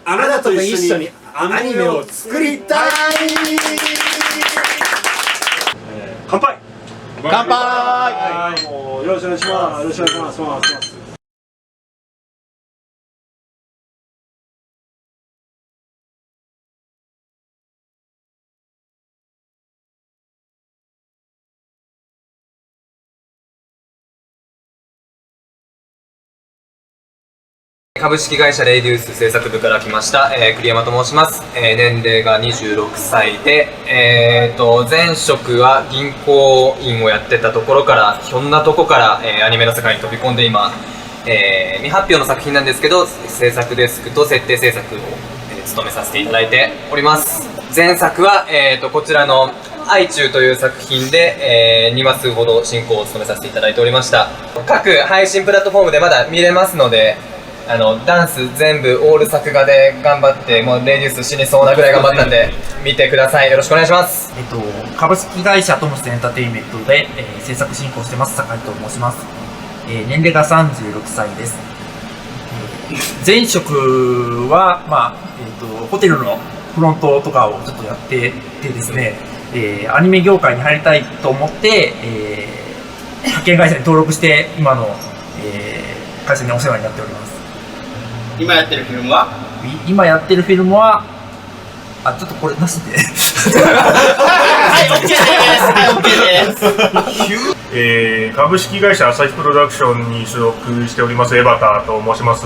あなたと一緒にアニメを作りたい。乾杯。乾杯。もうよろしくお願いします。よろしくお願いします。株式会社レイディウス制作部から来ました、栗山と申します。年齢が26歳で、前職は銀行員をやってたところからひょんなとこから、アニメの世界に飛び込んで今、未発表の作品なんですけど制作デスクと設定制作を、務めさせていただいております。前作は、こちらのアイチューという作品で、2話数ほど進行を務めさせていただいておりました。各配信プラットフォームでまだ見れますので、ダンス全部オール作画で頑張って、もうレディウス死にそうなぐらい頑張ったんで見てください。よろしくお願いします。株式会社トムスエンターテインメントで、制作進行してます酒井と申します。年齢が36歳です。前職は、ホテルのフロントとかをちょっとやっててですね、アニメ業界に入りたいと思って、派遣会社に登録して今の、会社にお世話になっております。今やってるフィルムはちょっとこれなしではい、OK です。はい、OK です。株式会社朝日プロダクションに所属しておりますエバタと申します。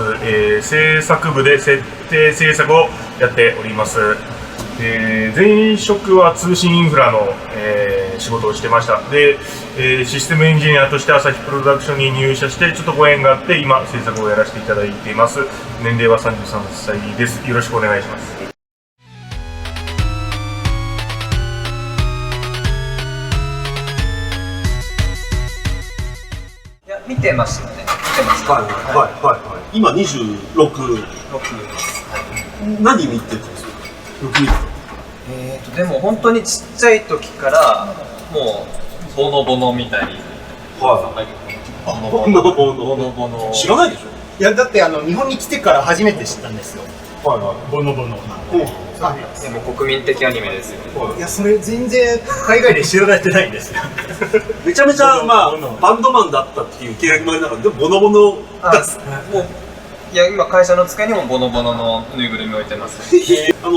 制作部で設定制作をやっております。前職は通信インフラの、仕事をしてました。で、システムエンジニアとして朝日プロダクションに入社してちょっとご縁があって今制作をやらせていただいています。年齢は33歳です。よろしくお願いします。いや見てましたね。見てました。はい。今26。何見てるんですか。でも本当にちっちゃい時からもうボノボノ見たり、ボノボノ知らないでしょ。いやだって日本に来てから初めて知ったんですよ。ボノボノ。でも国民的アニメですよ。いやそれ全然海外で知られてないんですよ。めちゃめちゃバンドマンだったっていう契約もありながらでもボノボノだす。いや今会社の机にもボノボノのぬいぐるみ置いてます。酒井さん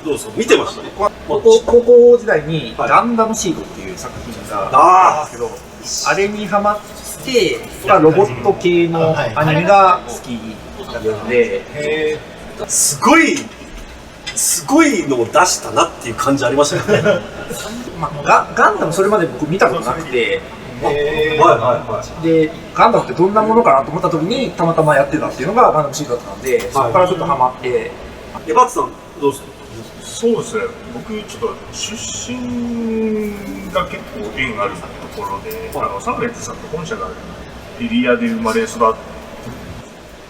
どうですか。見てましたね。高校時代にガンダムシードっていう作品があったんですけど、あれにハマってロボット系のアニメが好きだったので、すごいのを出したなっていう感じありましたよね。ガンダムそれまで僕見たことなくて、でガンダムってどんなものかなと思った時にたまたまやってたっていうのがガンダムシードだったので、そこからちょっとハマって。バツさんどうですか。そうですね、僕ちょっと出身が結構縁あるところで、サンフレッチェさんと本社があるエリアで生まれ育って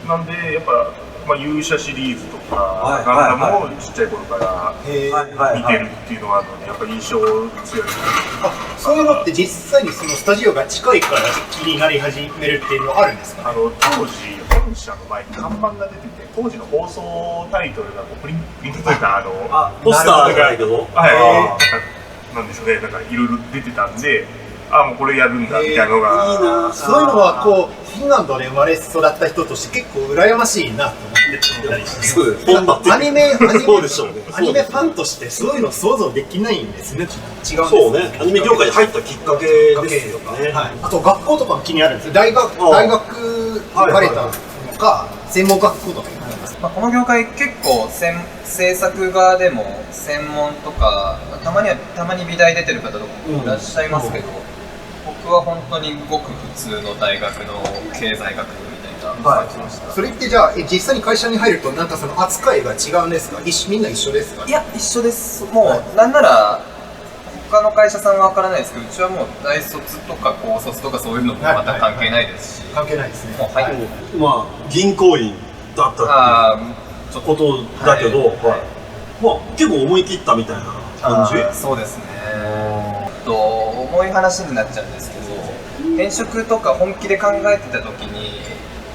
なんでやっぱ、勇者シリーズとかガンダムをちっちゃい頃から見てるっていうのがあるのでやっぱ印象強い。そういうのって実際にそのスタジオが近いから気になり始めるっていうのはあるんですか。当時本社の前に看板が出てて当時の放送タイトルがプリントというかポスターじゃないけどなんですよね。なんかいろいろ出てたんでもうこれやるんだみたいなのがいいな。そういうのはこうフィンランドで生まれ育った人として結構羨ましいなと思ってたりして、アニメファンとしてそういうの想像できないんですね。違うんですね。そうね、アニメ業界に入ったきっかけですよね。あと学校とかも気になるんですよ。大学行かれたのか専門学校とかになります。この業界結構制作側でも専門とかたまに美大出てる方とかもいらっしゃいますけど、僕は本当にごく普通の大学の経済学みたいな感じました。それってじゃあ実際に会社に入るとなんかその扱いが違うんですか。みんな一緒ですか。いや一緒です。もうなんなら他の会社さんは分からないですけど、うちはもう大卒とか高卒とかそういうのもまた関係ないですし、関係ないですね。もう銀行員だったっていうことだけど、結構思い切ったみたいな感じ。そうですね。重い話になっちゃうんですけど、転職とか本気で考えてた時に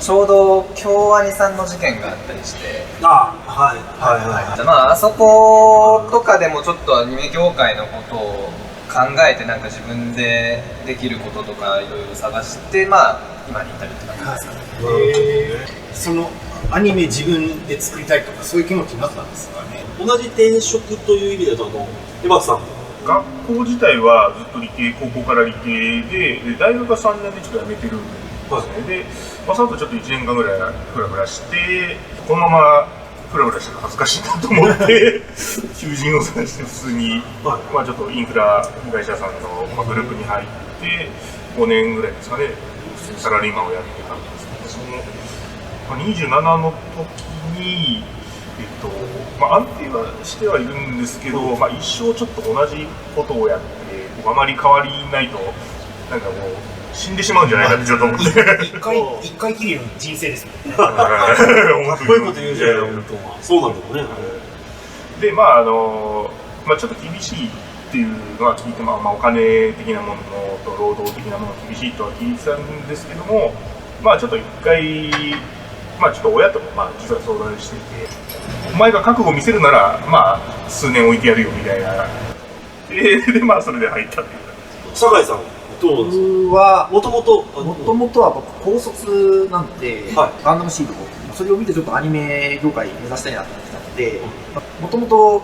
ちょうど京アニさんの事件があったりして、あはいはいはい。まああそことかでもちょっとアニメ業界のことを考えてなんか自分でできることとかいろいろ探して、まあ今に至るって感じですかね。そのアニメ自分で作りたいとかそういう気持ちになったんですかね。同じ転職という意味でとエバさん学校自体はずっと理系、高校から理系で大学が3年でちょっと辞めてるんですね。で、その後ちょっと1年間ぐらいフラフラして、このままフラフラして恥ずかしいなと思って求人を探して普通に、まあちょっとインフラ会社さんのグループに入って5年ぐらいですかね、普通にサラリーマンをやってたんですけど、その27の時に安定はしてはいるんですけど、一生ちょっと同じことをやってあまり変わりないとなんかもう死んでしまうんじゃないかってちょっと思って一回きりの人生ですもんね。かっこいいこと言うじゃない、本当は。そうなんだよね。で、ちょっと厳しいっていうのは聞いて、お金的なものと労働的なもの厳しいとは聞いてたんですけども、ちょっと一回、ちょっと親とも実は相談していて、お前が覚悟を見せるなら、数年置いてやるよみたいな。で、それで入ったっていう。酒井さん、どうですか？僕はもともとは高卒なんで、ガンダムシードそれを見てちょっとアニメ業界目指したいなと思ってたので、もともと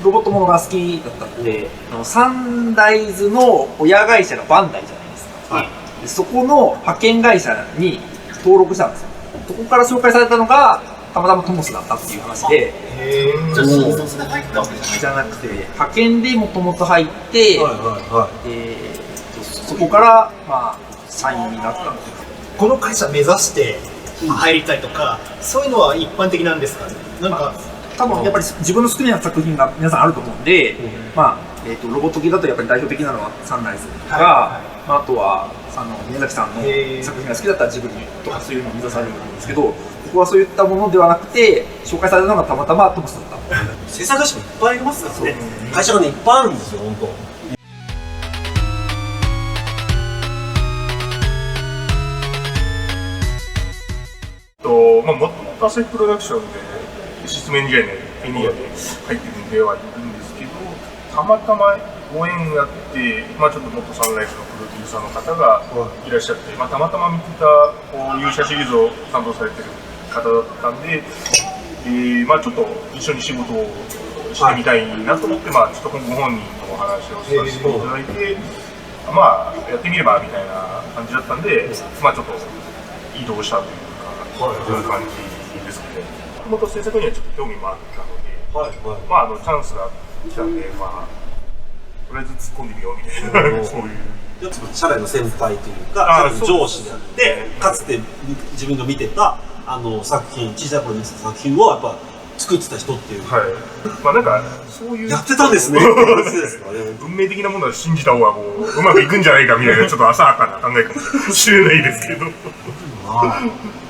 ロボットものが好きだったので、サンライズの親会社がバンダイじゃないですか。でそこの派遣会社に登録したんですよ。そこから紹介されたのがたまたまトモスだったっていう話で、じゃあ新卒で入ったわけじゃなくて派遣でもともと入って、そこから社員になったんです。この会社目指して入りたいとか、そういうのは一般的なんですかね。なんか多分やっぱり自分の好きな作品が皆さんあると思うんで、ロボット系だとやっぱり代表的なのはサンライズとか、あとは宮崎さんの作品が好きだったらジブリとかそういうのを目指されるんですけど、僕はそういったものではなくて紹介されたのがたまたまトモスだった。制作会社もいっぱいありますからね。会社がねいっぱいあるんですよ、本当。もともと朝日プロダクションでシステムエンジニアで入ってるんではいるんですけど、たまたまご縁があって、ちょっと元サンライズのプロデューサーの方がいらっしゃって、たまたま見てた勇者シリーズを担当されてる方だったんで、ちょっと一緒に仕事をしてみたいなと思って、ちょっとご本人とお話をさせていただいて、やってみればみたいな感じだったんで、ちょっと移動したというか。そういう感じですね。もともと制作にはちょっと興味もあったので、チャンスが来たんで、とりあえず突っ込んでみようみたいな、そういう。社内の先輩というか、上司であって、かつて自分が見てた作品、小さい頃に見てた作品をやっぱ作ってた人っていう。なんかそういうやってたんですね。運命的なものを信じた方がうまくいくんじゃないかみたいなちょっと浅はかな考えかもしれないですけど。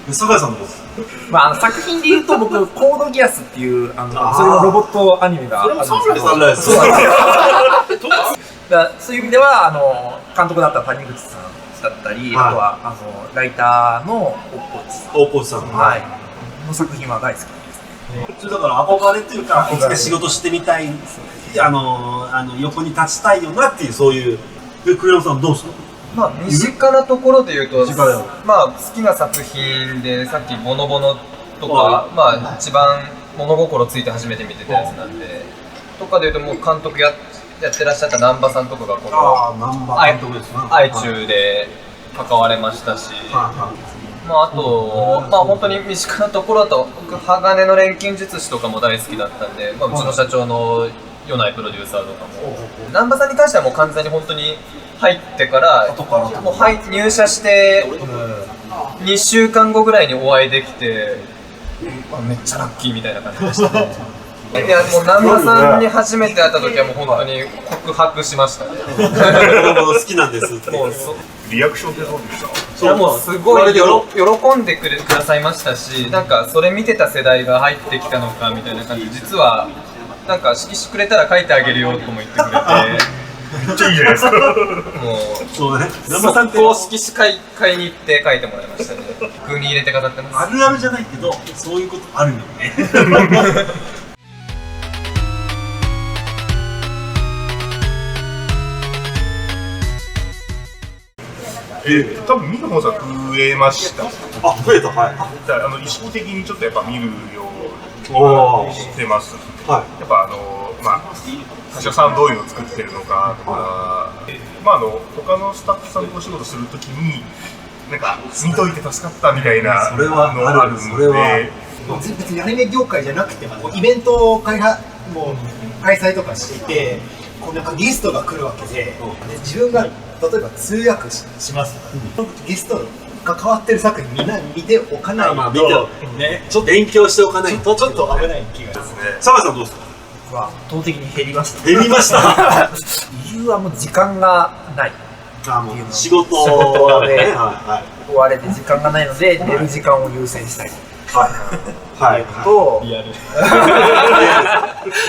酒井さんどうですか？作品で言うと僕コードギアスっていうそれもロボットアニメがあるんですけど、そういう意味では監督だった谷口さんだったり、あとはライターの大河内さんの作品は大好きですね。だから憧れというか、いつか仕事してみたい、横に立ちたいよなっていう、そういう。栗山さんどうですか？身近なところで言うと、好きな作品でさっきボノボノとか、一番物心ついて初めて見てたやつなんで、とかで言うともう監督やってらっしゃった南波さんとかがこの愛中で関われましたし、あと本当に身近なところだと僕鋼の錬金術師とかも大好きだったんで、うちの社長の米内プロデューサーとかも南波さんに関してはもう完全に本当に入ってからもう入社して2週間後ぐらいにお会いできて、めっちゃラッキーみたいな感じでしたね。いやもう南波さんに初めて会った時はもう本当に告白しましたね。好きなんですって。リアクションってどうでした？いやもうすごい喜んでくださいましたし、なんかそれ見てた世代が入ってきたのかみたいな感じで、実はなんか色紙くれたら書いてあげるよとも言ってくれて。めっちゃいいじゃないですか。もうそうね。南波さんって公式司会買いに行って書いてもらいましたね。服に入れて飾ってます。あるあるじゃないけど、そういうことあるよね。多分見る本数は増えました。あ、増えた、はい。だから意識的にちょっとやっぱ見るよおーうにしてます。はやっぱまあ他社さんどういうのを作ってるのかとか、まあ他のスタッフさんとお仕事するときになんか見といて助かったみたいなそれはのがあるんそれはで、別にアニメ業界じゃなくてもイベントを開催とかしていて、こうなんかゲストが来るわけで、自分が例えば通訳しますとか、ゲストが関わってる作品みんな見ておかないと、まあ見てね、ちょっと勉強しておかないと。ちょっと危ない気がします。坂井さんどうですか？は圧倒的に減りました。減りました。理由はもう時間がない。もう仕事でね。は追われて時間がないので、寝る時間を優先したい。い。はい。と、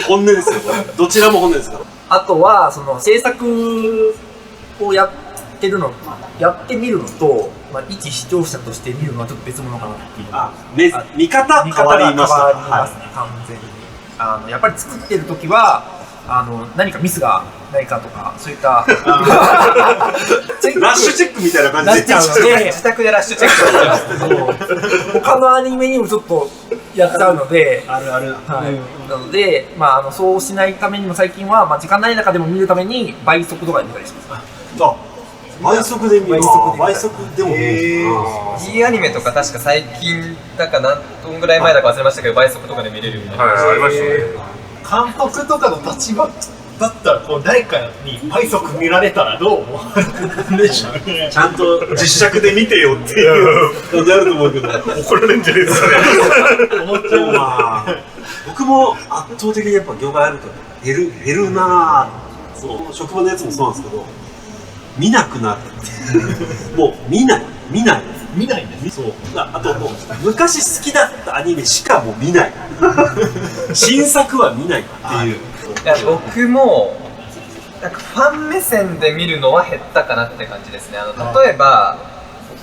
本音ですよ。どちらも本音ですから。あとは、その制作をやってみるのと、まあ、一視聴者として見るのはちょっと別物かなっていう。見方変わりました。変わりますね、完全に。やっぱり作ってる時は、何かミスがないかとか、そういったチェックラッシュチェックみたいな感じで。なっちゃうので、自宅でラッシュチェックをしてます。他のアニメにもちょっとやっちゃうので、あるある。はい、なので、まあ、そうしないためにも最近は、まあ、時間ない中でも見るために倍速とかで見たりします。倍速で見る。倍速でも見る。いいアニメとか確か最近だか何分ぐらい前だか忘れましたけど、倍速とかで見れるようになりました。はい、ありましたね。監督とかの立場だったら、こう誰かに倍速見られたらどう思うでしょうね。ちゃんと実写で見てよっていう感じあると思うけど。怒られるんじゃないですかね。思っちゃうな。僕も圧倒的にやっぱ業界あると減るな。そう職場のやつもそうなんですけど、見なくなるってもう見ない見ないね。そうあともう昔好きだったアニメしかもう見ない新作は見ないっていう。いや僕もなんかファン目線で見るのは減ったかなって感じですね。例えば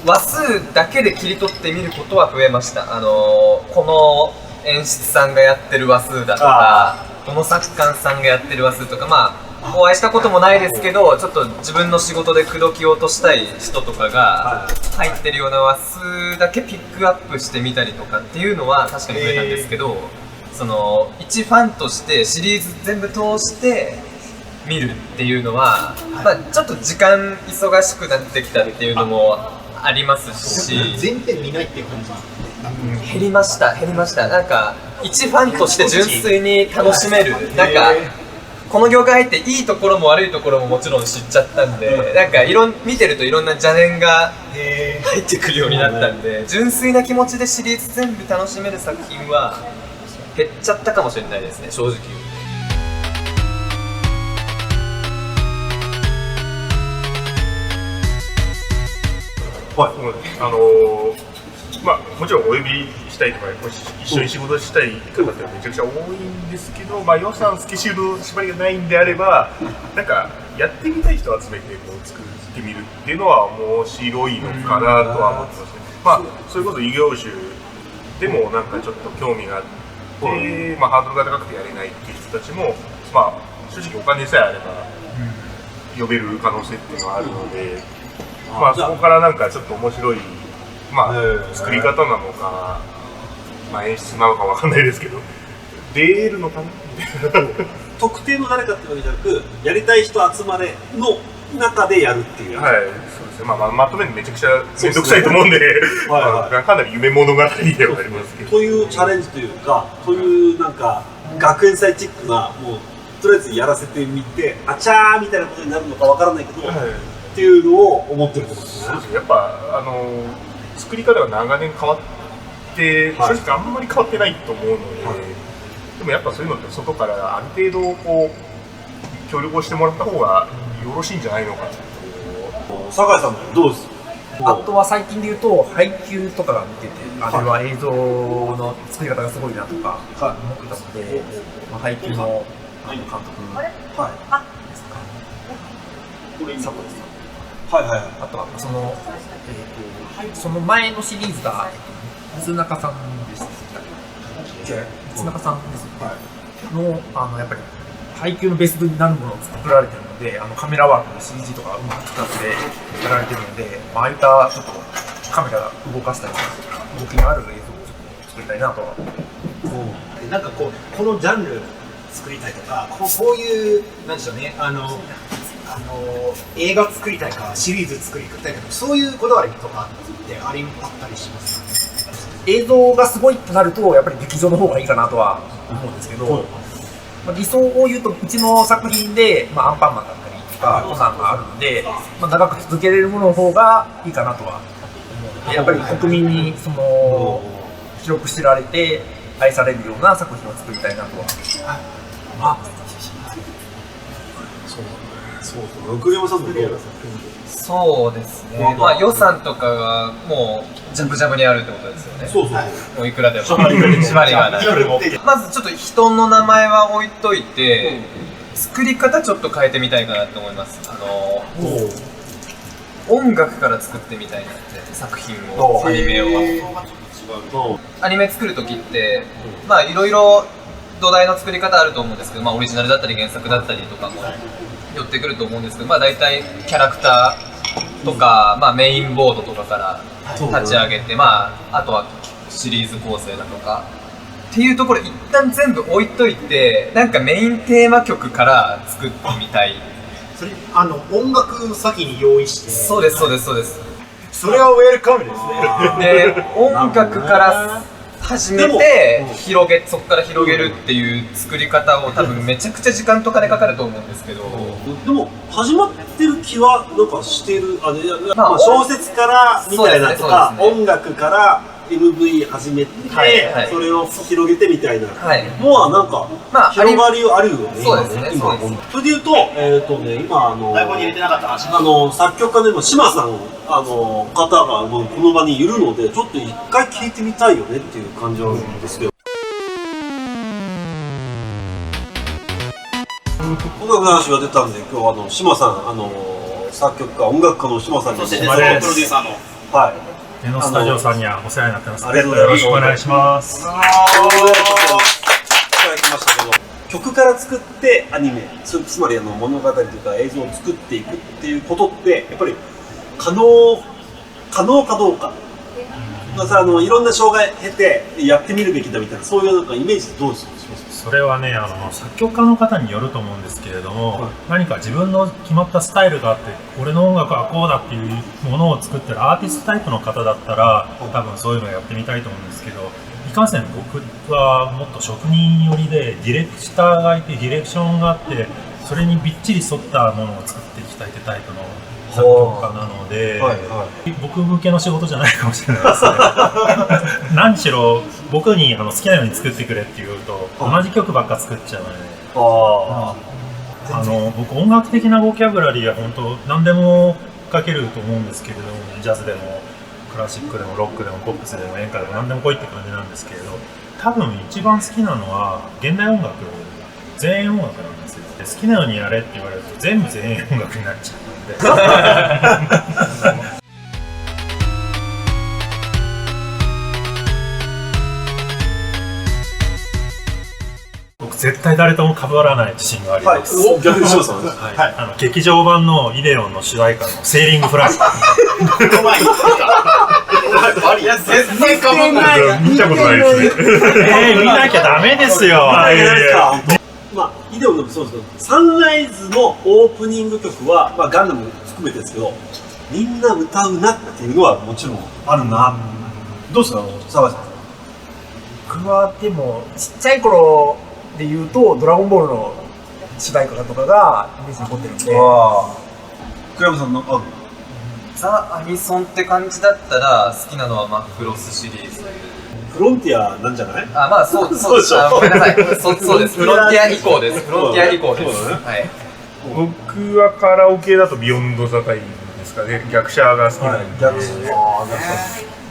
話数だけで切り取って見ることは増えました。この演出さんがやってる話数だとか、この作家さんがやってる話数とか、まあお会いしたこともないですけど、ちょっと自分の仕事で口説き落としたい人とかが入ってるような話数だけピックアップしてみたりとかっていうのは確かに増えたんですけど、その一ファンとしてシリーズ全部通して見るっていうのは、まあ、ちょっと時間忙しくなってきたっていうのもありますし、全編見ないっていう感じ。減りましたなんか一ファンとして純粋に楽しめる、なんかこの業界入っていいところも悪いところももちろん知っちゃったんで、なんか見てるといろんな邪念が入ってくるようになったんで、純粋な気持ちでシリーズ全部楽しめる作品は減っちゃったかもしれないですね、正直言うまあもちろんお呼びしたいとか、一緒に仕事したい方ってめちゃくちゃ多いんですけど、まあ予算スケジュール縛りがないんであれば、なんかやってみたい人を集めてこう作ってみるっていうのは面白いのかなとは思ってますね。まあそれこそ異業種でもなんかちょっと興味があって、まあハードルが高くてやれないっていう人たちも、まあ正直お金さえあれば呼べる可能性っていうのはあるので、まあそこからなんかちょっと面白い。まあ、作り方なのか、まあ、演出なのかわかんないですけど、出るのかなみたいな。特定の誰かってわけじゃなく、やりたい人集まれの中でやるっていう。はい、そうですね。まあ、まとめるのめちゃくちゃ面倒くさいと思うんで、かなり夢物語ではありますけど。というチャレンジというか、というなんか、学園祭チックな、もう、とりあえずやらせてみて、あちゃーみたいなことになるのかわからないけど、っていうのを思ってると思うんですね。やっぱ、作り方が長年変わって、正直あんまり変わってないと思うので、でもやっぱそういうのって外からある程度こう協力をしてもらった方がよろしいんじゃないのかと。酒井さんもどうです？あとは最近で言うと配給とかが見てて、あれは映像の作り方がすごいなとか思ってたので、まあ、配給の監督ですか。佐藤さん、はいはいはい。あとはその前のシリーズが水中さんでしたっけ？水中さんですね。やっぱり配給のベースになるものを作られてるので、カメラワークの CG とかうまく使ってやられてるので、ああいったちょっとカメラ動かしたりとか動きのある映像をちょっと作りたいなとは。なんかこのジャンル作りたいとか、こういうなんでしょうね、映画作りたいかシリーズ作りたいかとか、そういうこだわりとかってあったりしますかね。映像がすごいとなるとやっぱり劇場の方がいいかなとは思うんですけど、理想を言うとうちの作品で、アンパンマンだったりとかコナンがあるんで、長く続けれるものの方がいいかなとは思うので、やっぱり国民に広く知られて愛されるような作品を作りたいなとは。そう栗山さんもどう？そうですね、まあ予算とかがもうジャブジャブにあるってことですよね。そうそう。もういくらでも縛りがない。まずちょっと人の名前は置いといて、作り方ちょっと変えてみたいかなって思います。音楽から作ってみたいなって、作品を、アニメを。アニメ作るときって、まあいろいろ土台の作り方あると思うんですけど、オリジナルだったり原作だったりとかも寄ってくると思うんですけど、大体キャラクターとか、メインボードとかから立ち上げて、あとはシリーズ構成だとかっていうところ一旦全部置いといて、なんかメインテーマ曲から作ってみたい。それ音楽先に用意して。そうですそうですそうです。それはウェルカムですね。で音楽から始めてそこから広げるっていう作り方を多分めちゃくちゃ時間とかでかかると思うんですけど、でも始まってる気はなんかしてる。小説からみたいなとか、音楽から MV 始めて、それを広げてみたいな、もうなんか広がりあるよね。そうですね。今それで言うと今台本に入れてなかった話。作曲家の島さん方がこの場にいるので、ちょっと一回聞いてみたいよねっていう感じなんですけど。音楽の話が出たんで、今日島さん作曲家音楽家の島さんにそしてプロデューサーのネノスタジオさんにはお世話になってます。ありがとうございます。よろしくお願いします。いただきましたけど、曲から作ってアニメ、つまり物語というか映像を作っていくっていうことってやっぱり可能かどうか、いろんな障害を経てやってみるべきだみたいな、そういうなんかイメージどうします？それはね、作曲家の方によると思うんですけれども、何か自分の決まったスタイルがあって、俺の音楽はこうだっていうものを作ってるアーティストタイプの方だったら、多分そういうのをやってみたいと思うんですけど、いかんせん僕はもっと職人寄りで、ディレクターがいてディレクションがあって、それにびっちり沿ったものを作っていきたいってタイプの作曲家なので、僕向けの仕事じゃないかもしれないですね。何しろ僕に好きなように作ってくれって言うと、同じ曲ばっか作っちゃうので、僕音楽的なボキャブラリーは本当何でも書けると思うんですけれども、ジャズでもクラシックでもロックでもポップスでも演歌でも何でも来いって感じなんですけれど、多分一番好きなのは現代音楽、前衛音楽なんですよ。好きなようにやれって言われると全部前衛音楽になっちゃう。僕絶対誰とも被らない自信があります。逆に島さん、劇場版のイデオンの主題歌のセーリングフライ。いや絶対かぶんない。見たことないですね。見なきゃダメですよ。イデオンのそうですけど、サンライズのオープニング曲は、ガンダム含めてですけど、みんな歌うなっていうのはもちろんあるな。どうですか、澤井さん。僕はでもちっちゃい頃で言うと、ドラゴンボールの主題歌とかがイメージに残ってるんで。栗山さんのある？ザ・アニソンって感じだったら好きなのはマックロスシリーズ。フロンティアなんじゃない？そうです。ごめんなさい。そうです。フロンティア以降です。フロンティア以降です。はい。僕はカラオケだとビヨンド・ザ・タイムですかね。逆者が好きなんで、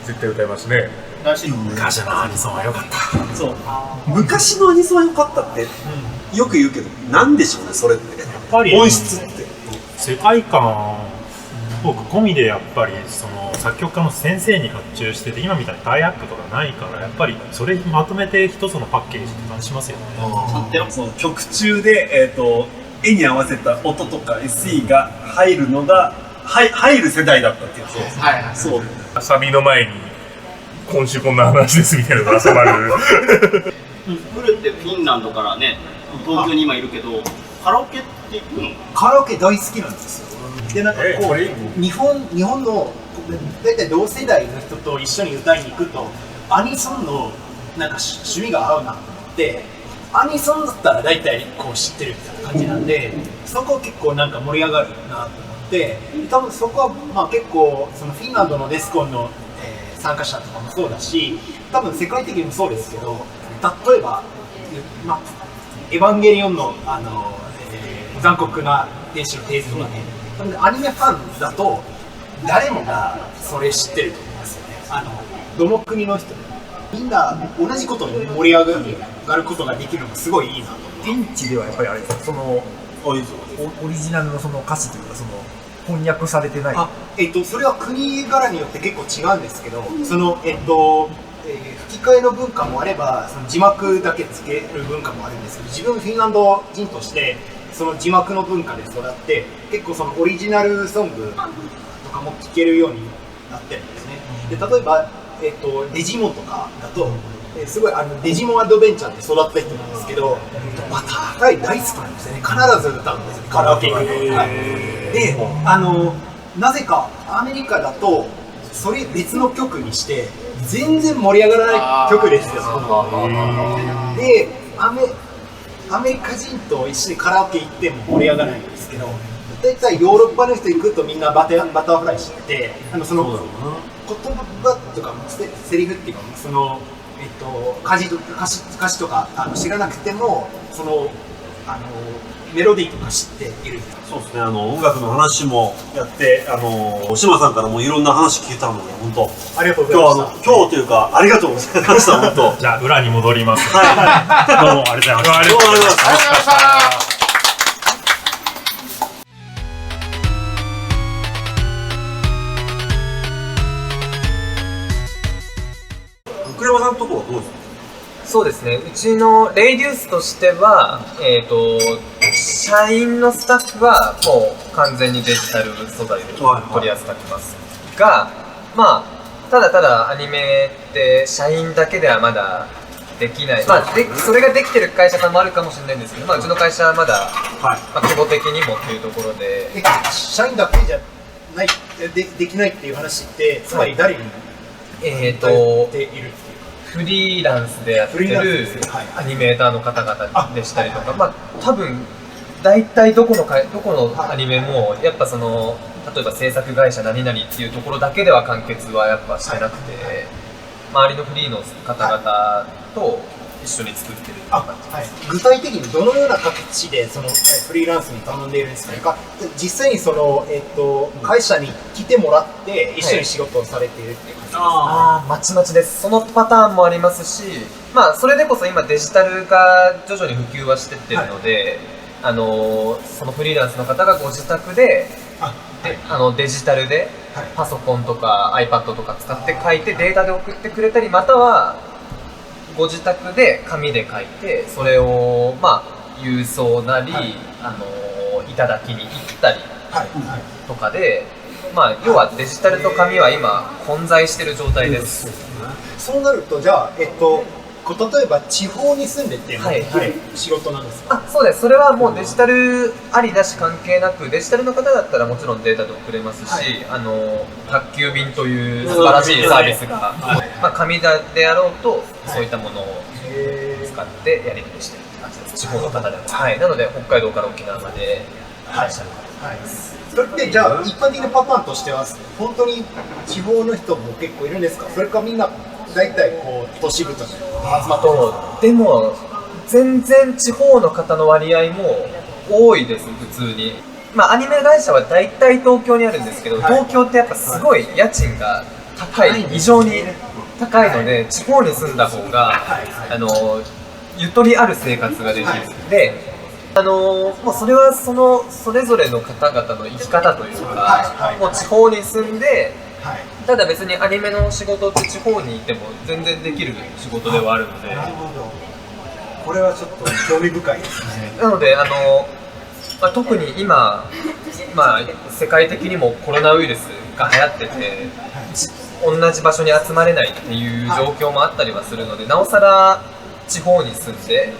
絶対歌いますね。昔のアニソンは良かった。そう。昔のアニソンは良かったってよく言うけど、なんでしょうね、それって。やっぱり本質って。世界観僕込みでやっぱりその作曲家の先生に発注してて、今みたいにタイアップとかないからやっぱりそれまとめて一つのパッケージって感じしますよね。その曲中で、絵に合わせた音とか SE が入るのが入る世代だったっていう。そうサビの前に今週こんな話ですみたいなのが挟まるフルってフィンランドからね、東京に今いるけど、カラオケって行くの？カラオケ大好きなんですよ。でなんかこう日本の大体同世代の人と一緒に歌いに行くとアニソンのなんか趣味が合うなと思って、アニソンだったら大体こう知ってるみたいな感じなんで、そこ結構なんか盛り上がるなと思って、多分そこはまあ結構そのフィンランドのデスコンの、参加者とかもそうだし、多分世界的にもそうですけど、例えば、まあ、エヴァンゲリオンの残酷な天使のテーゼとかね、アニメファンだと誰もがそれ知ってると思いますよね。どの国の人でもみんな同じことに盛り上がることができるのがすごいいいなと。現地ではやっぱりあれですか、そのオリジナルのその歌詞というか、その翻訳されてない。それは国柄によって結構違うんですけど、その吹き替えの文化もあれば、その字幕だけつける文化もあるんですけど、自分フィンランド人としてその字幕の文化で育って、結構そのオリジナルソングとかも聴けるようになってるんですね。で例えば、デジモンとかだと、すごいデジモンアドベンチャーって育った人なんですけど、バタフライ大好きなんですよね。必ず歌うんですよ、カラオケ行くと。でなぜかアメリカだとそれ別の曲にして全然盛り上がらない曲ですよ。でアメリカ人と一緒にカラオケ行っても盛り上がらないんですけど、大体ヨーロッパの人行くとみんなバタフライしてて、その言葉とかセリフっていうか、その歌詞とか知らなくてもそのメロディーとか知っている。そうですね、音楽の話もやって、島さんからもいろんな話聞いたので、本当ありがとうございました。今日というかありがとうございました。本当じゃあ裏に戻ります。はいどうもありがとうございました。どうもありがとうございました。栗山さんのところはどうですか？そうですね、うちのレイデュースとしては、社員のスタッフはもう完全にデジタル素材で取り扱ってますが、まあ、ただアニメって社員だけではまだできない、まあ、それができてる会社さんもあるかもしれないんですけど、まあ、うちの会社はまだ、まあ、規模的にもというところで。社員だけじゃないできないっていう話って、つまり誰に頼っている？フリーランスでやってるアニメーターの方々でしたりとか、まあ多分大体どこのアニメもやっぱその例えば制作会社何々っていうところだけでは完結はやっぱしてなくて、周りのフリーの方々と一緒に作ってるっていう感じです。具体的にどのような形でそのフリーランスに頼んでいるんですか？実際にその会社に来てもらって一緒に仕事をされているっていう感じですか？まちまちです。そのパターンもありますし、まあそれでこそ今デジタルが徐々に普及はしてってるので、そのフリーランスの方がご自宅でデジタルでパソコンとか iPad とか使って書いてデータで送ってくれたり、またはご自宅で紙で書いてそれをまあ郵送なり、いただきに行ったりとかで、まあ要はデジタルと紙は今混在してる状態です。そうなるとじゃあ例えば地方に住んでてもできる仕事なんですか？そうです。それはもうデジタルありだし関係なく、デジタルの方だったらもちろんデータで送れますし、宅急便という素晴らしいサービスが、まあ紙であろうとそういったものを使ってやり取りしている感じです。地方の方でも。なので北海道から沖縄までいらっしゃる方です。それってじゃあ一般的なパターンとしては本当に地方の人も結構いるんですか？それかみんな大体こう都市部として集まってる？でも全然地方の方の割合も多いです。普通にまあアニメ会社は大体東京にあるんですけど、東京ってやっぱすごい家賃が高い、異常に高いので、地方に住んだ方がゆとりある生活ができる。でもうそれはそれぞれの方々の生き方というか、もう地方に住んで、ただ別にアニメの仕事って地方にいても全然できる仕事ではあるので、なるほど。これはちょっと興味深いですね。なので特に今、世界的にもコロナウイルスが流行ってて、同じ場所に集まれないっていう状況もあったりはするので、なおさら地方に住んで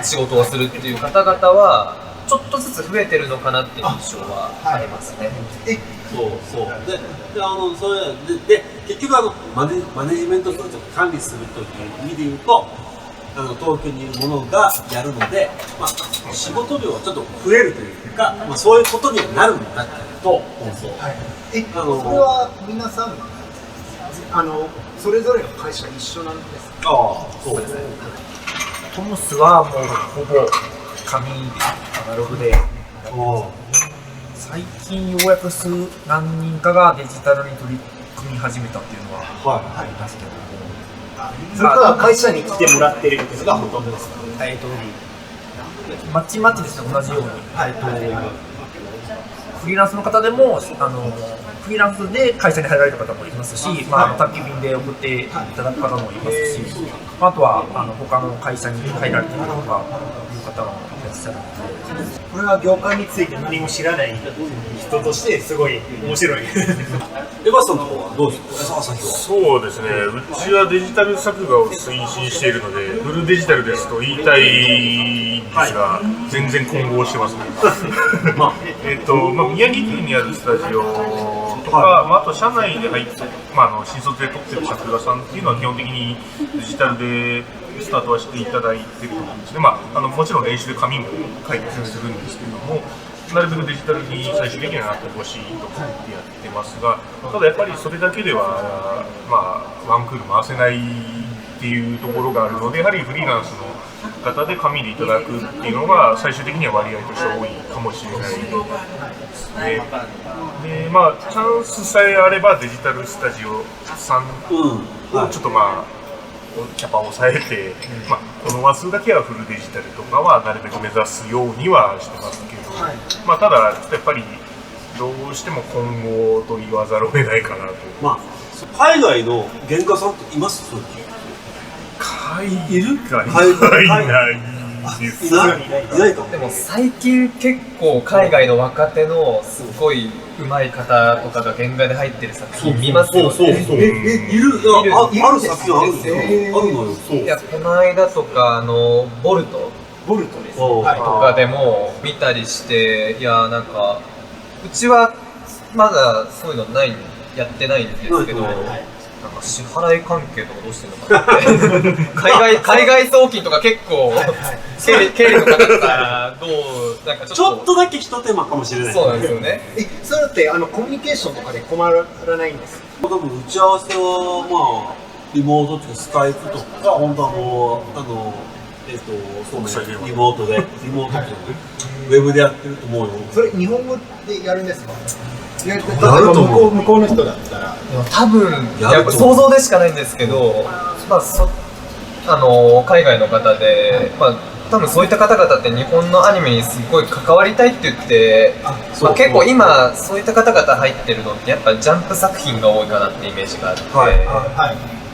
仕事をするっていう方々はちょっとずつ増えてるのかなっていう印象はありますね。そうでそれで結局マネジメントするとか管理するという意味で言うと東京にいるものがやるので、仕事量はちょっと増えるというか、そういうことにはなるんだけど、それは皆さんそれぞれの会社一緒なんですか？そうですね。トムスはもうほぼ紙アナログで、最近ようやく何人かがデジタルに取り組み始めたっていうのはありますけども、それから会社に来てもらってるっていうのがほとんどですか？まちまちですね、同じように、フリーランスの方でもフリーランスで会社に入られた方もいますし、宅急便で送っていただく方もいますし、あとは他の会社に入られているとかいう方もいらっしゃるので、これは業界について何も知らない人としてすごい面白い。エバさんの方はどうですか？そうですね、うちはデジタル作画を推進しているので、フルデジタルですと言いたいんですが、全然混合してますね。宮城県にあるスタジオとか、あと社内で入って、新卒で撮ってる作画さんっていうのは基本的にデジタルでスタートはしていただいてると思うんですね。もちろん練習で紙も書いてするんですけども、なるべくデジタルに最終的にはなってほしいと思ってやってますが、ただやっぱりそれだけでは、ワンクール回せないっていうところがあるので、やはりフリーランスの方で紙でいただくっていうのが最終的には割合として多いかもしれないですね。で、チャンスさえあればデジタルスタジオさんをちょっとキャパを抑えて、この話数だけはフルデジタルとかはなるべく目指すようにはしてますけど、ただちょっとやっぱりどうしても今後と言わざるを得ないかなと。海外の原画さんっています？いる？いないかも。でも最近結構海外の若手のすごい上手い方とかが原画で入ってる作品見ますよね。いる？ある作品あるんですよ。あるのよ。いや、この間とかボルトですとかでも見たりして、いやなんかうちはまだそういうのやってないんですけど、なんか支払い関係とかどうしてるのかなって海外送金とか結構経理の方だったらどうなんかちょっとだけ一手間かもしれない。そうなんですよね。それってコミュニケーションとかで困らないんですか？多分打ち合わせはリモートっていうかスカイプとか本当はリモートでウェブでやってると思うよ。それ日本語でやるんですか？例えば向こうの人だったら多分やっぱ想像でしかないんですけど、海外の方で、多分そういった方々って日本のアニメにすごい関わりたいって言って、結構今そういった方々入ってるのってやっぱジャンプ作品が多いかなってイメージがあって、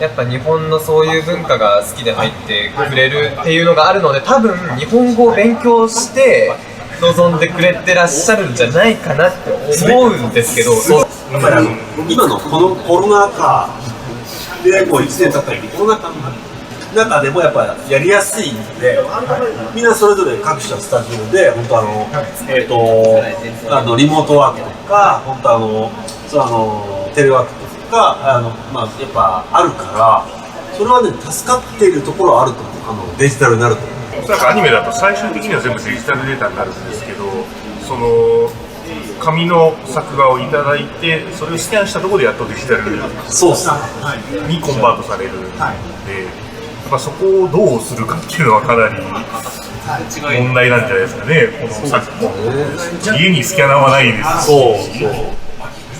やっぱ日本のそういう文化が好きで入ってくれるっていうのがあるので、多分日本語を勉強して望んでくれてらっしゃるんじゃないかなって思うんですけど、やっぱり今のこのコロナ禍で1年経ったりコロナ禍の中でもやっぱやりやすいんで、みんなそれぞれ各社スタジオで本当リモートワークとか本当テレワークとかやっぱあるから、それはね助かっているところはあると思う。デジタルになると。おそらくアニメだと最終的には全部デジタルデータになるんですけど、その紙の作画をいただいて、それをスキャンしたところでやっとデジタルにコンバートされるので、そこをどうするかっていうのはかなり問題なんじゃないですかね。この昨今家にスキャナーはないですし。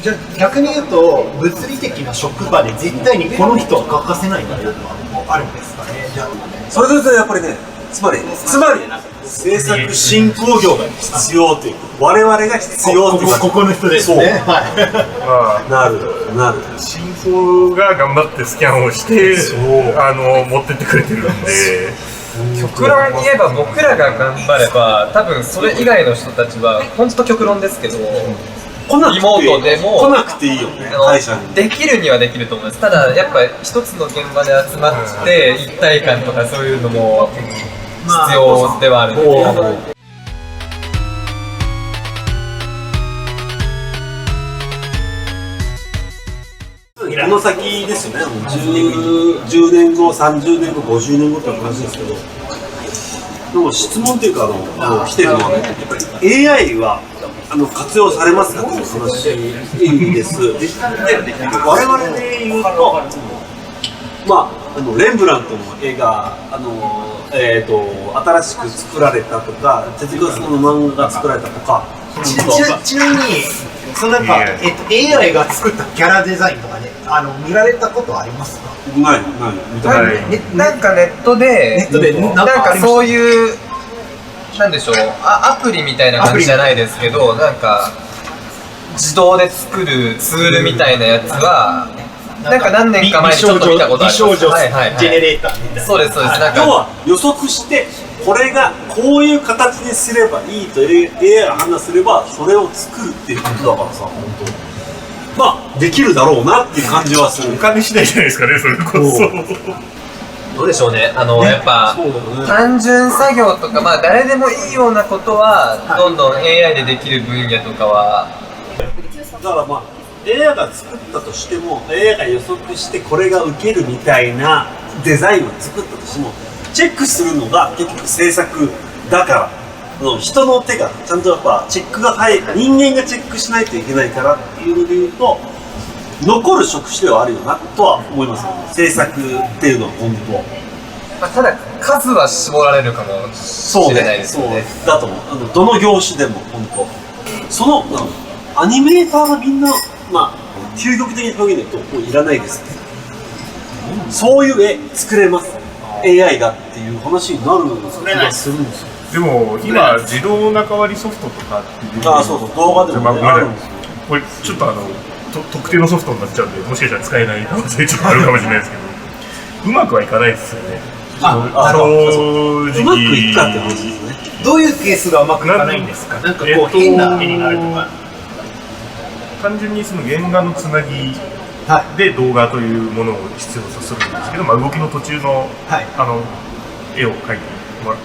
じゃあ逆に言うと物理的な職場で絶対にこの人は欠かせないみたいなのはあるんですかね？それぞれやっぱりね、つまり制作進行業が必要という、我々が必要というここの人ですね。はい。まあなる進行が頑張ってスキャンをして持ってってくれてるんで。極論に言えば僕らが頑張れば多分それ以外の人たちは本当極論ですけど、来なくていい、リモートでも来なくていいよね、会社に。できるにはできると思います。ただやっぱ一つの現場で集まって一体感とかそういうのも必要ではあるので、この先ですよね、10年後、30年後、50年後って話ですけど、でも質問というか来てるのはね、やっぱり AI は活用されますかという話です。で、我々で言うと、まあ、レンブラントの絵が新しく作られたとか、哲学の漫画が作られたとか、ちなみに、そのなんか、AI が作ったキャラデザインとかね、見られたことありますか？ない、見たことない。なんかネットでなんかそういうなんでしょう、アプリみたいな感じじゃないですけど、なんか自動で作るツールみたいなやつはなんか何年か前にちょっと見たことあります。美少女ジェネレーターみたいな。そうです。なんか要は予測してこれがこういう形にすればいいと AI が判断すればそれを作るっていうことだからさ、本当まあできるだろうなっていう感じはする。お金次第じゃないですかね、それこそ。どうでしょうね。やっぱ単純作業とかまあ誰でもいいようなことはどんどん AI でできる分野とかは、だからまあ AI が作ったとしても AI が予測してこれが受けるみたいなデザインを作ったとしてもチェックするのが結局制作だから、人の手がちゃんとやっぱチェックが入る、人間がチェックしないといけないからっていうので言うと残る職種ではあるよなとは思いますよね、制作っていうのは本当。ただ数は絞られるかもしれないですよね。そうだと思う。どの業種でも本当。そのアニメーターがみんなまあ究極的な表現で言うともういらないですね。そういう絵作れます。AI がっていう話になる気がするんですよ。でも今自動仲割りソフトとかっていうそう動画でもねあるんですよ。これちょっと特定のソフトになっちゃうんでもしかしたら使えない可能性ちょっとあるかもしれないですけど、うまくはいかないですよね。正直うまくいくかって話ですね。どういうケースがうまくいかないんですか？なんかこう変な絵になるとか。単純にその原画のつなぎで動画というものを必要とするんですけど、動きの途中の、絵を描いてもらう。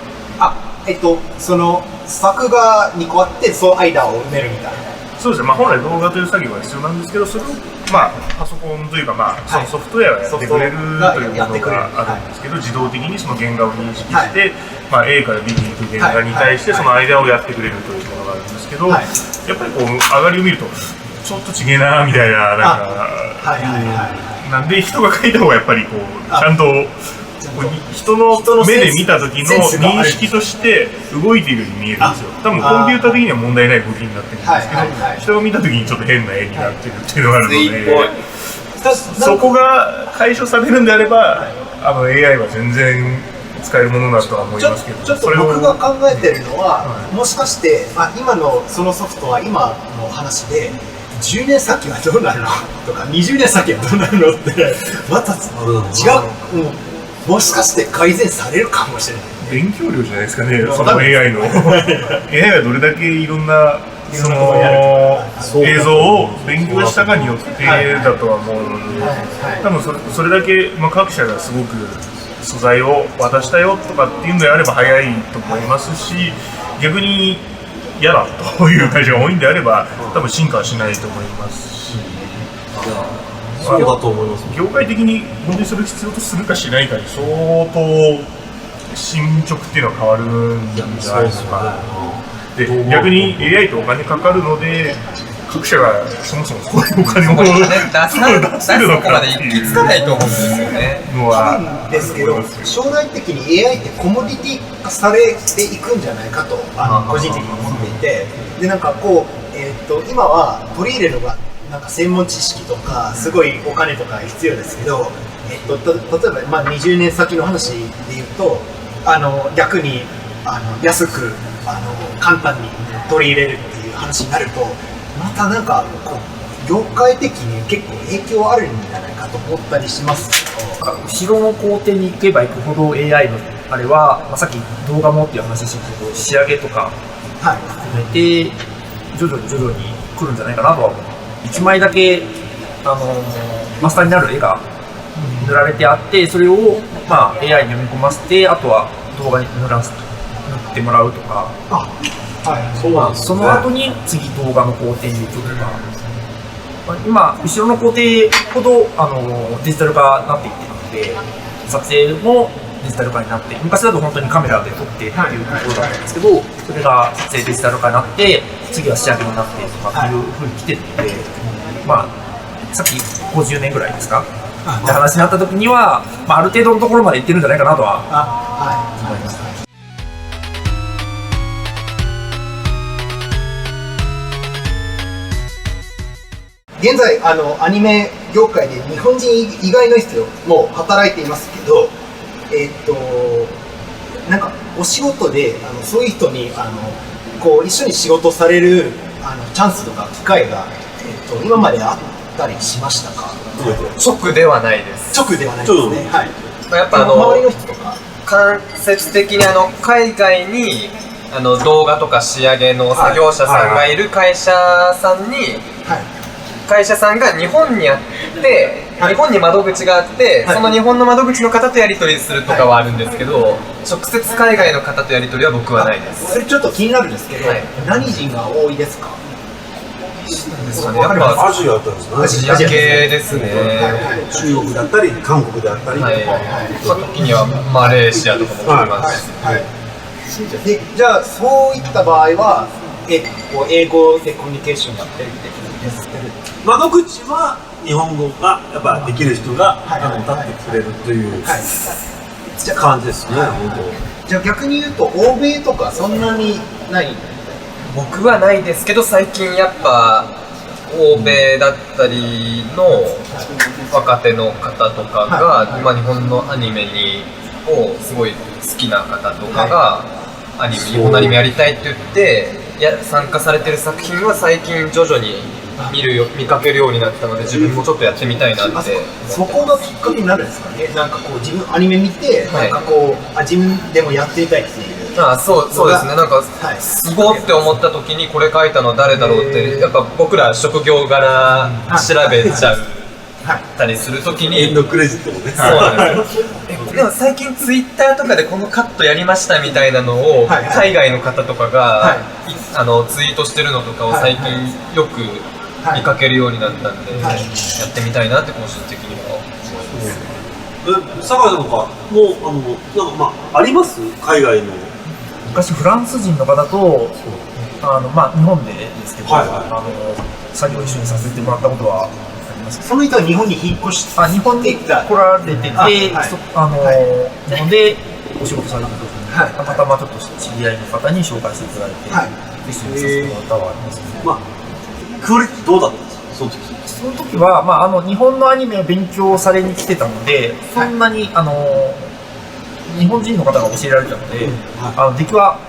その作画にこうやってその間を埋めるみたいな。そうですね、本来動画という作業が必要なんですけど、それをパソコンというか、そのソフトウェアがやってくれるというものがあるんですけど、自動的にその原画を認識して、A から B に行く原画に対してその間をやってくれるというものがあるんですけど、やっぱりこう上がりを見るとちょっと違えなみたいな、なんで人が描いた方がやっぱりこうちゃんと人の目で見た時の認識として動いているように見えるんですよ。多分コンピューター的には問題ない動きになってるんですけど、人が見た時にちょっと変な絵になってるっていうのがあるので、そこが解消されるんであればAI は全然使えるものだとは思いますけど、ちょっと僕が考えてるのは、もしかして今のそのソフトは今の話で10年先はどうなるのとか20年先はどうなるのってまた違う、もしかして改善されるかもしれない。勉強量じゃないですかね、その AI のAI がどれだけいろんなその映像を勉強したかによってだとは思うので、多分それだけ各社がすごく素材を渡したよとかっていうのであれば早いと思いますし、逆に嫌だという会社が多いんであれば多分進化はしないと思いますし、そうだと思います。業界的に本当にそれを必要とするかしないかに相当進捗っていうのは変わるんじゃないですか。で逆に AI とお金かかるので各社がそもそもこういうお金を出せるのかっていう行き着かないと思うんですよね。ですけど、将来的に AI ってコモディティ化されていくんじゃないかと個人的に思っていて、でなんかこう、今は取り入れるのがなんか専門知識とかすごいお金とか必要ですけど、例えば20年先の話で言うと逆に安く簡単に取り入れるっていう話になると、またなんかこう業界的に結構影響あるんじゃないかと思ったりしますけど、後ろの工程に行けば行くほど AI のあれは、さっき動画もっていう話でしたけど、仕上げとか含めて徐々に来るんじゃないかなとは思う。1枚だけマスターになる絵が塗られてあって、それをAI に読み込ませて、あとは動画に塗ってもらうとか、そうなんですね。その後に次動画の工程に行くとか、今後ろの工程ほどデジタル化になっていってるので、撮影もデジタル化になって、昔だと本当にカメラで撮ってっていうところだったんですけど、それが撮影デジタル化になって、次は仕上げになってとかっていう風に来てるので、さっき50年ぐらいですかって話になった時には、ある程度のところまでいってるんじゃないかなとは思います。現在アニメ業界で日本人以外の人も働いていますけど、なんかお仕事でそういう人にこう一緒に仕事されるチャンスとか機会が、今まであったりしましたか？直ではないです。直ではないですね。はい。やっぱ周りの人とか間接的に海外に動画とか仕上げの作業者さんがいる会社さんに、会社さんが日本にあって、日本に窓口があって、その日本の窓口の方とやり取りするとかはあるんですけど、直接海外の方とやり取りは僕はないです。それちょっと気になるんですけど、何人が多いですか？やっぱアジアだったんですね。アジア系ですね。中国だったり韓国であったり、時にはマレーシアとかもありますし。でじゃあそういった場合は英語でコミュニケーションやってるってことですけど、窓口は日本語がやっぱできる人が立ってくれるという感じですね。じゃあ逆に言うと欧米とかそんなにない？僕はないですけど、最近やっぱ欧米だったりの若手の方とかが今日本のアニメをすごい好きな方とかが日本のアニメやりたいって言って参加されてる作品は最近徐々に見かけるようになったので、自分もちょっとやってみたいなって。そこがきっかけになるんですかね。なんかこう自分アニメ見て、なんかこう自分でもやってみたいっていう。そうですね。なんかすごって思った時にこれ書いたの誰だろうって、やっぱ僕ら職業柄調べちゃうたりする時にエンドクレジットもね。そうなんですよ。でも最近ツイッターとかでこのカットやりましたみたいなのを海外の方とかがツイートしてるのとかを最近よく見かけるようになったんで、やってみたいなって個人的には思います。酒井さんとかもなんかあります？海外の。昔フランス人の方と日本でですけど、作業一緒にさせてもらったことはあります。その人は日本に引っ越して、日本で来られてて、日本でお仕事されてる時に、たまたまちょっと知り合いの方に紹介していただいて、一緒にさせてもらったはありますね。クオリティどうだったんですか？その時は、日本のアニメを勉強されに来てたので、そんなに日本人の方が教えられたので、出来は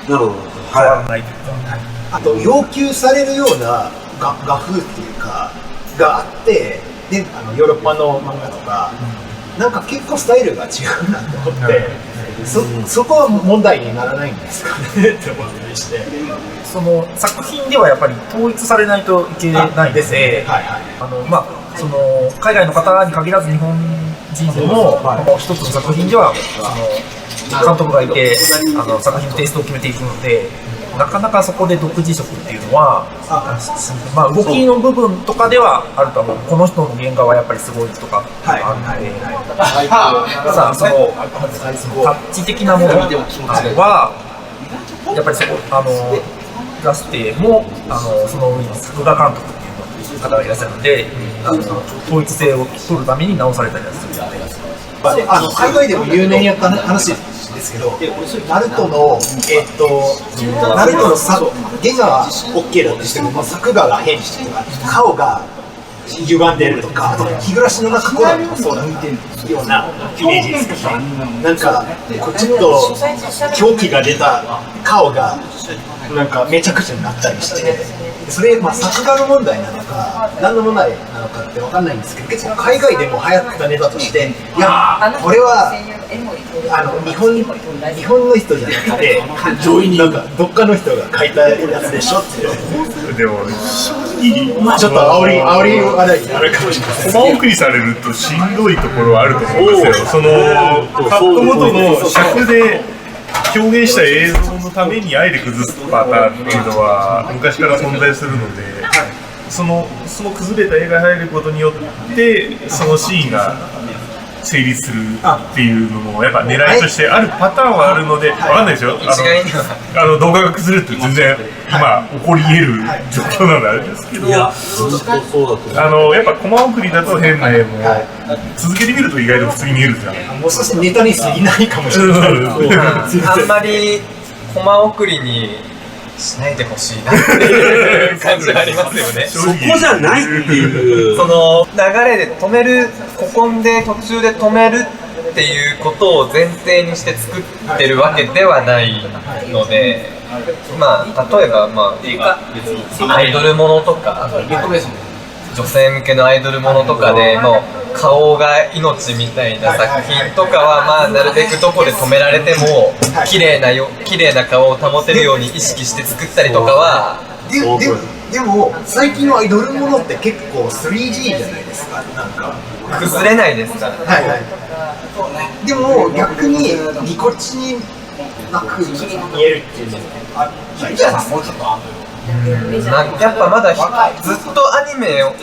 なるほど変わらないというか、あと要求されるような画風っていうかがあって、でヨーロッパの漫画とか、なんか結構スタイルが違うなと思って、そこは問題にならないんですかねって思ったりして。その作品ではやっぱり統一されないといけないので、海外の方に限らず日本人でも、一つの作品では監督がいて作品のテイストを決めていくので、なかなかそこで独自色っていうのは、動きの部分とかではあると思う。この人の原画はやっぱりすごいとかあるので、ただそのタッチ的なものはやっぱりそこ出してもその上に作画監督っていう方がいらっしゃるので、統一性を取るために直されたりはするので。海外でも有名にやった話ですけど、ナルトの原画は OK だとしても、作画が変とか顔が歪んでるとか、あと日暮らしの中コナンもそうだったようなイメージですけど、なんかこうちょっと狂気が出た顔がなんかめちゃくちゃになったりして、それ作画の問題なのか何の問題なのかって分かんないんですけど、結構海外でも流行ったネタとして、いやこれは日本の人じゃなくてなんかどっかの人が書いたやつでしょって。でもちょっと煽り笑いになるかもしれないです。コマ送りされるとしんどいところはあると思うんですよ。そのカットごとの尺で表現した映像のためにあえて崩すパターンっていうのは昔から存在するので、その崩れた絵が入ることによってそのシーンが成立するっていうのもやっぱ狙いとしてあるパターンはあるので、わかんないですよ。動画が崩れるって全然今起こり得る状況なのであれですけど、やっぱコマ送りだと変な絵も続けてみると意外と普通に見えるじゃない。もう少しネタに過ぎないかもしれない。あんまりコマ送りにしないでほしいなっていう感じがありますよね。そこじゃないっていうその流れで止める、ここで途中で止めるっていうことを前提にして作ってるわけではないので、例えばアイドルものとか女性向けのアイドルものとかでも顔が命みたいな作品とかはなるべくどこで止められても綺麗な顔を保てるように意識して作ったりとかは。でも最近のアイドルものって結構 3G じゃないですか。なんか崩れないですから。でも逆にぎこちになく見えるっていうのはやっぱまだずっとアニメを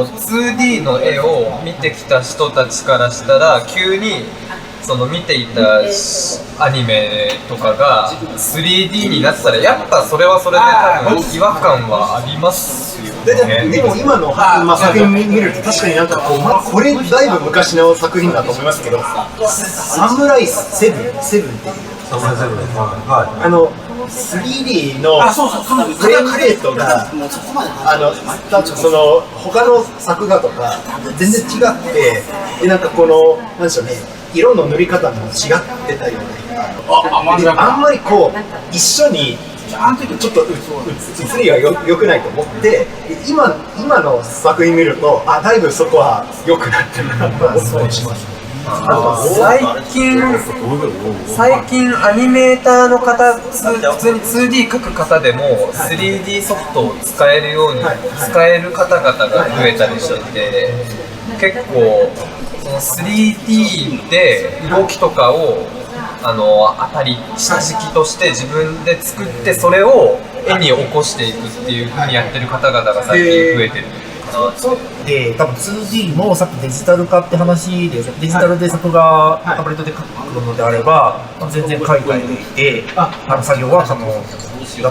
2D の絵を見てきた人たちからしたら急にその見ていたアニメとかが 3D になったらやっぱそれはそれで多分違和感はありますよね。でも今の作品見ると確かになんかこれだいぶ昔の作品だと思いますけど、サムライセブンっていう3D のフレームレートがその他の作画とか全然違って、でなんかこのなんでしょうね、色の塗り方も違ってたような、あんまりこう一緒にちょっと映りが良くないと思って、今の作品見るとだいぶそこは良くなってるなと思ったりします。最近アニメーターの方、普通に 2D 描く方でも 3D ソフトを使えるように使える方々が増えたりしてて、結構その 3D で動きとかを当たり下敷きとして自分で作ってそれを絵に起こしていくっていう風にやってる方々が最近増えてる。で多分 2D もさっきデジタル化って話で、デジタルで作画タブレットで書くのであれば、全然海外で作業は可能だ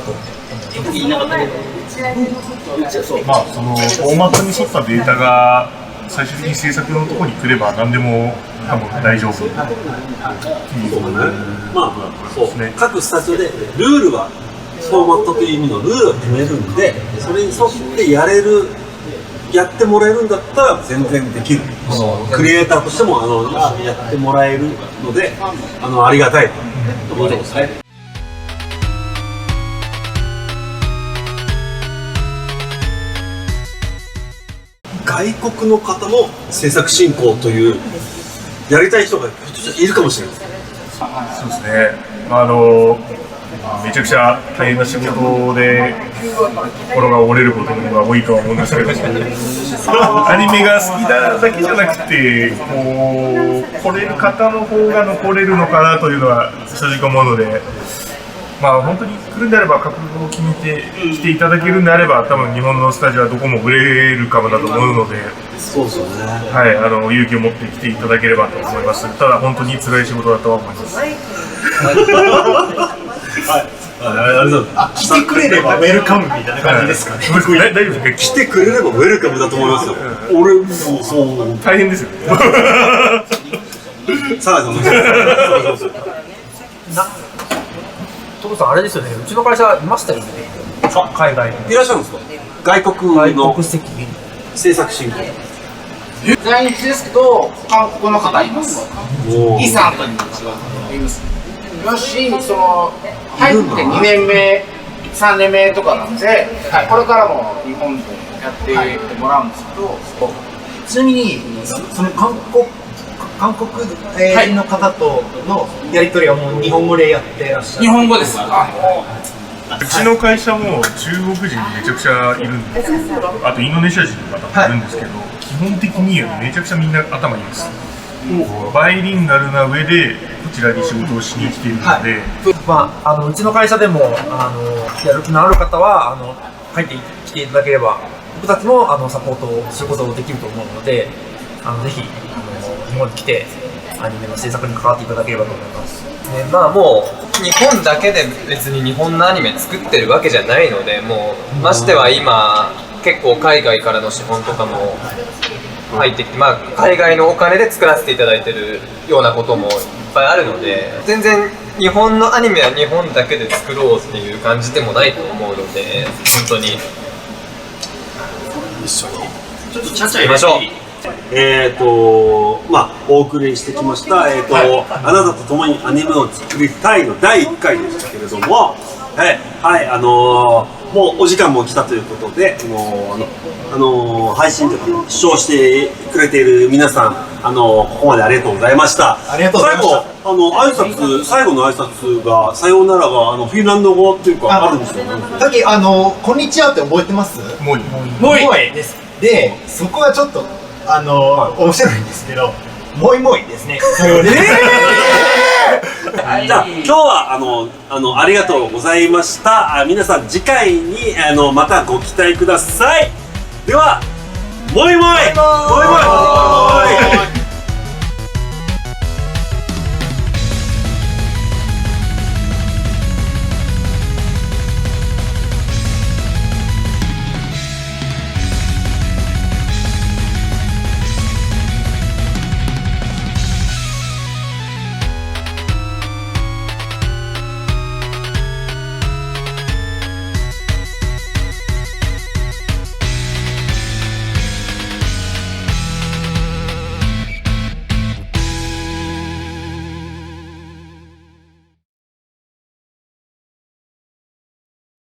と思その大まかに沿ったデータが最終的に制作のところに来れば何でも多分大丈夫っていうそうね、各スタジオでルールはフォーマットという意味のルールを決めるんで、それに沿ってやってもらえるんだったら全然できる。クリエイターとしてもやってもらえるのでありがたいと思いますね。外国の方も制作進行というやりたい人がいるかもしれない。そうですね。めちゃくちゃ大変な仕事で心が折れることが多いとは思うんですけど、アニメが好きなだけじゃなくて来れる方の方が残れるのかなというのは正直思うので、本当に来るんであれば覚悟を決めて来ていただけるんであれば多分日本のスタジオはどこも売れるかもだと思うので、そうですよね。勇気を持って来ていただければと思います。ただ本当に辛い仕事だとは思います。来てくれればウェルカムみたいな感じですかね。大丈夫ですか？来てくれればウェルカムだと思いますよ。俺もそう大変ですよ。サラさんもトムさんあれですよね、うちの会社いましたよね、海外のいらっしゃるんですか？外国の国籍制作進行。在日ですけど、韓国の方います。イさんという方がいます。よし、その入って2年目、3年目とかなんで、これからも日本でやってもらうんですけど、ちなみにその韓国人の方とのやり取りはもう日本語でやってらっしゃる。日本語です。うちの会社も中国人めちゃくちゃいるんですけど、あとインドネシア人の方もいるんですけど、基本的にめちゃくちゃみんな頭いいです。バイリンガルな上でこちらに仕事をしに来ているので、うちの会社でもやる気のある方は入ってきていただければ、僕たちもサポートをすることができると思うので、ぜひ日本に来てアニメの制作に関わっていただければと思います。まあもう日本だけで別に日本のアニメ作ってるわけじゃないので、もうましては今結構海外からの資本とかも入ってきて、まあ海外のお金で作らせていただいてるようなこともいっぱいあるので、全然日本のアニメは日本だけで作ろうっていう感じでもないと思うので、本当にちょっとちゃちゃ行きましょう。お送りしてきました、あなたと共にアニメを作りたいの第1回でしたけれども、もうお時間も来たということで、配信とか視聴してくれている皆さん、ここまでありがとうございました。ありがとうございました。最後の挨拶が、さようならが、フィンランド語っていうか、あるんですよね。さっき、こんにちはって覚えてます？もういです。で、そこはちょっと、面白いんですけど、もいもいですね。じゃあ今日はありがとうございました。皆さん次回にまたご期待ください。では、もいもいもいもいもいもい。